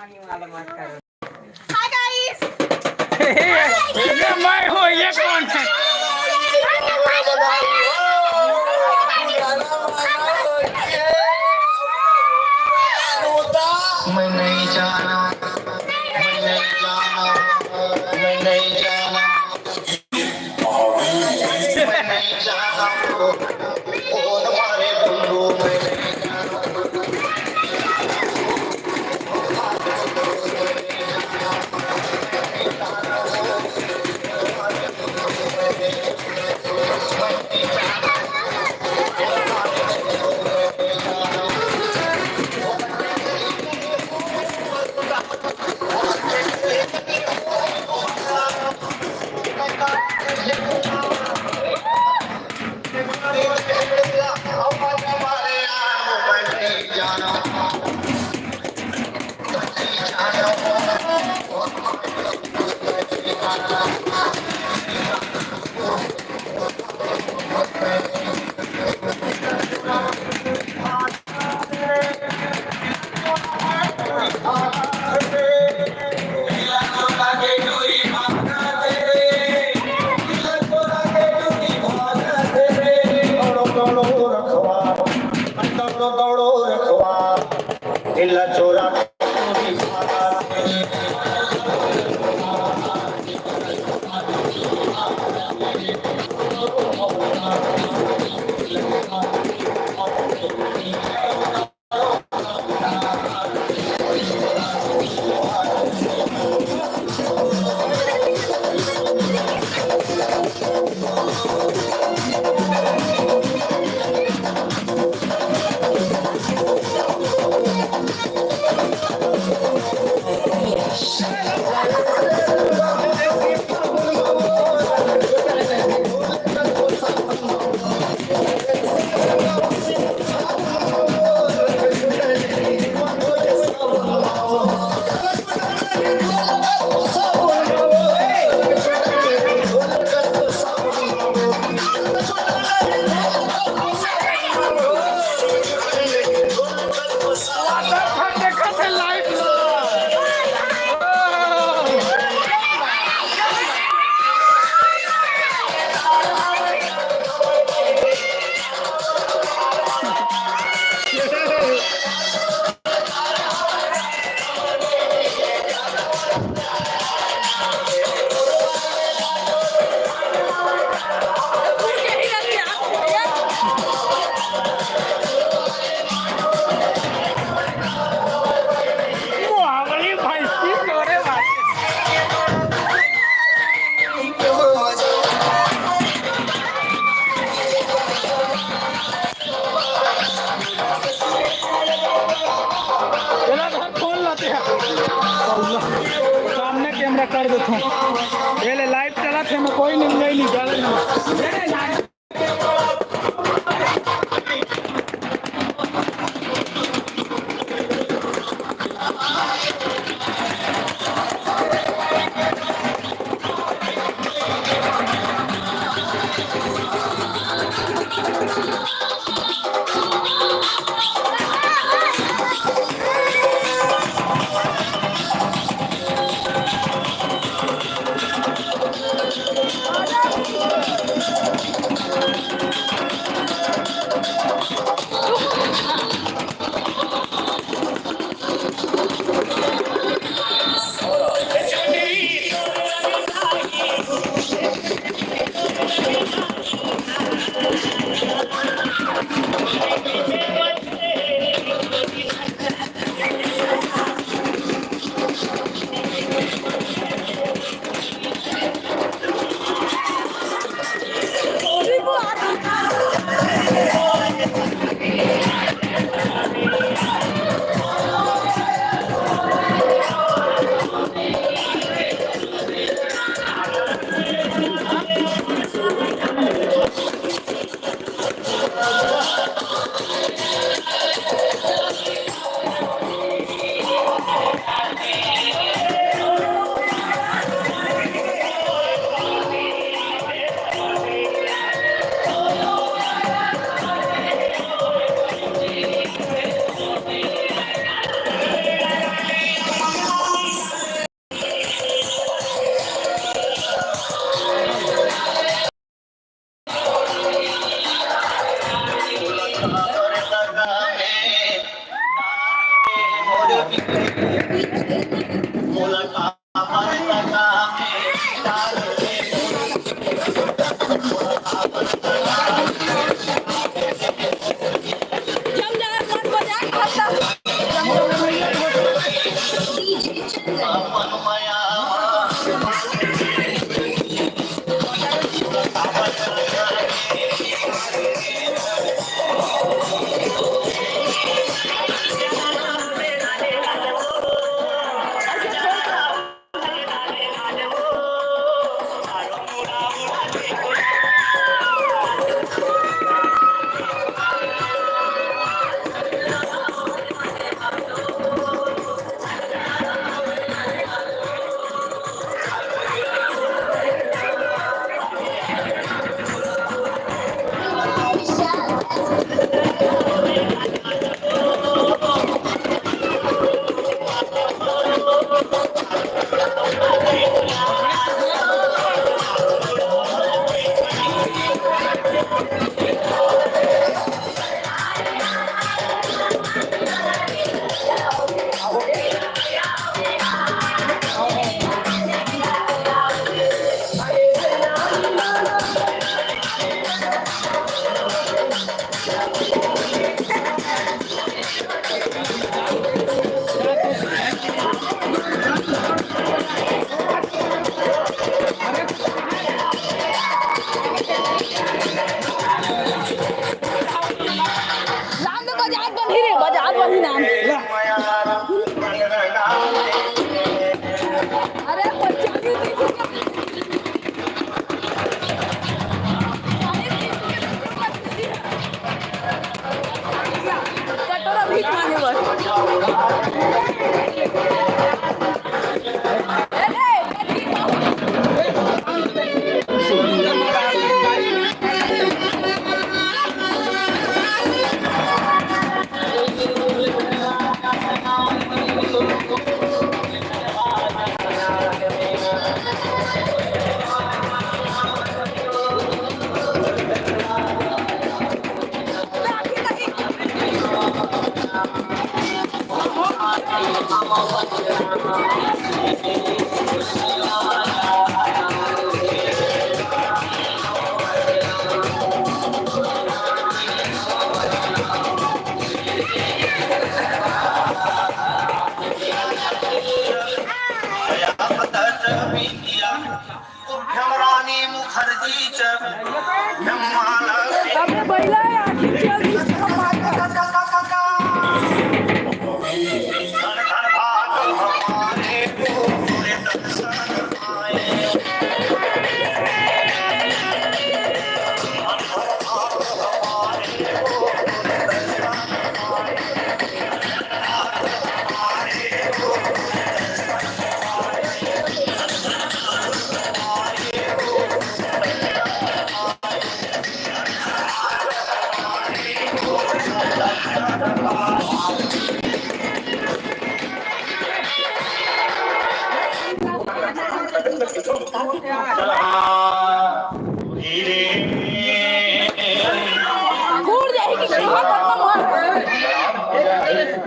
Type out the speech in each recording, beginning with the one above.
Hi guys. ये मैं हूँ, ये कौन है? मैं नहीं जाना, मैं नहीं जाना, मैं नहीं जाना, मैं नहीं जाना, ओ हमारे बंधु मैं नहीं जाना। सामने कैमरा कर देता हूँ। ये ले लाइव चला थे, मैं कोई नहीं जा रहा।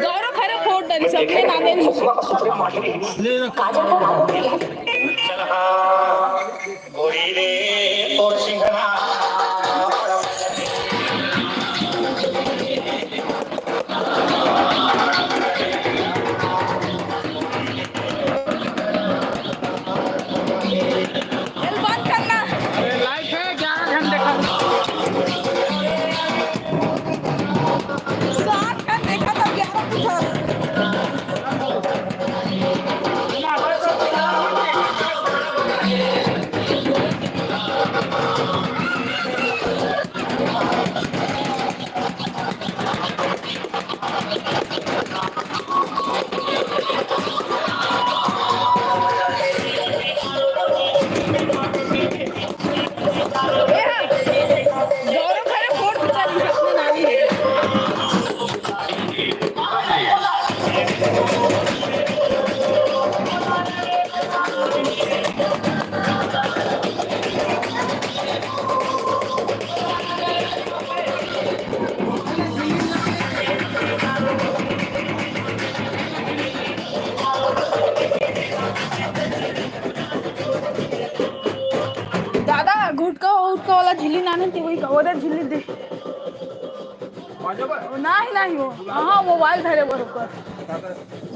गौरव खरं फोड तरी सगळे नाणे बंद करना लाइट है 11 घंटे का 7 का देखा था 11 कुछ गाने थे वही कवर झिल्ली दे नाही नाही हो हाँ मोबाइल धरे बरोबर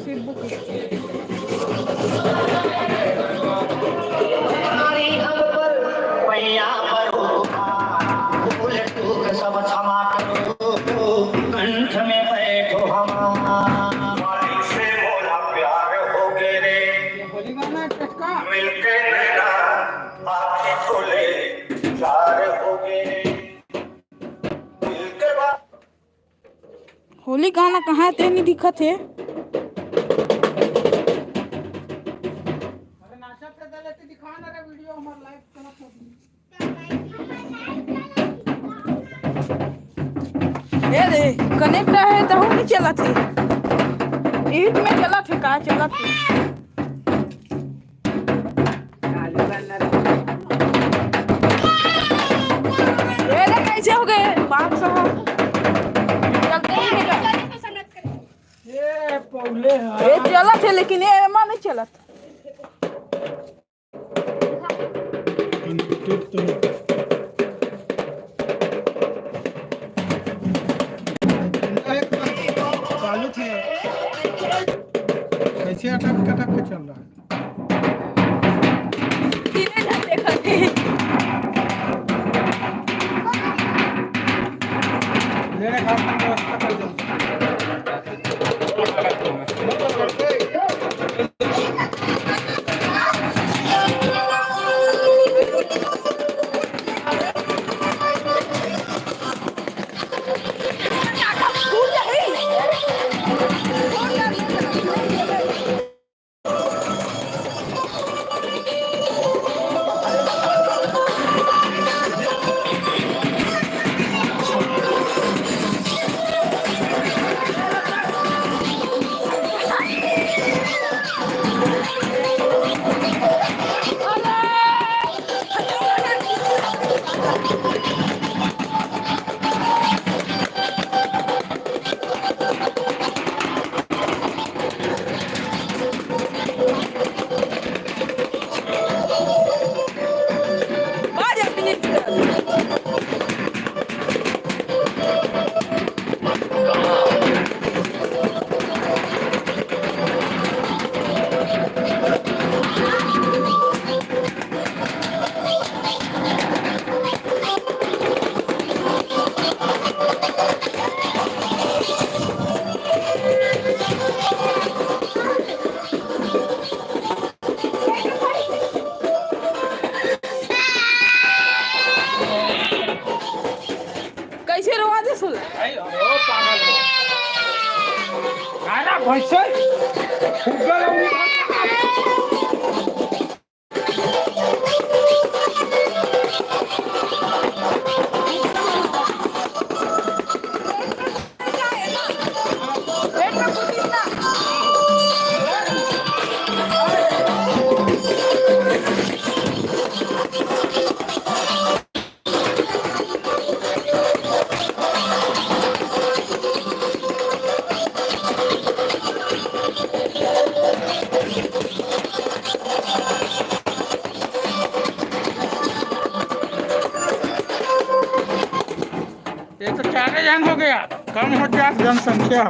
सिब्बू की पैया भरो भूल चूक सब क्षमा करो कंठ में बैठो हमारी से मोला प्यार हो गए रे मिलके नैना आँखें खोले प्यार हो गए मिलके बात होली गाना कहाँ थे नहीं दिखत है ये दे कनेक्ट है तो नहीं चला थे ईट में चला थे कहाँ चला थे ये ले कैसे हो गए 500 चलते ही नहीं ये पौले है ये चला थे लेकिन ये मां नहीं चला था चालू थे कैसे अटक के चल रहा है तीन घंटे खाते मेरे हाथ में व्यवस्था कर दो कैसे रवा दे सुन गाना भैंसे फुग्गा ये तो 4 जन हो गया कम हो गया जनसंख्या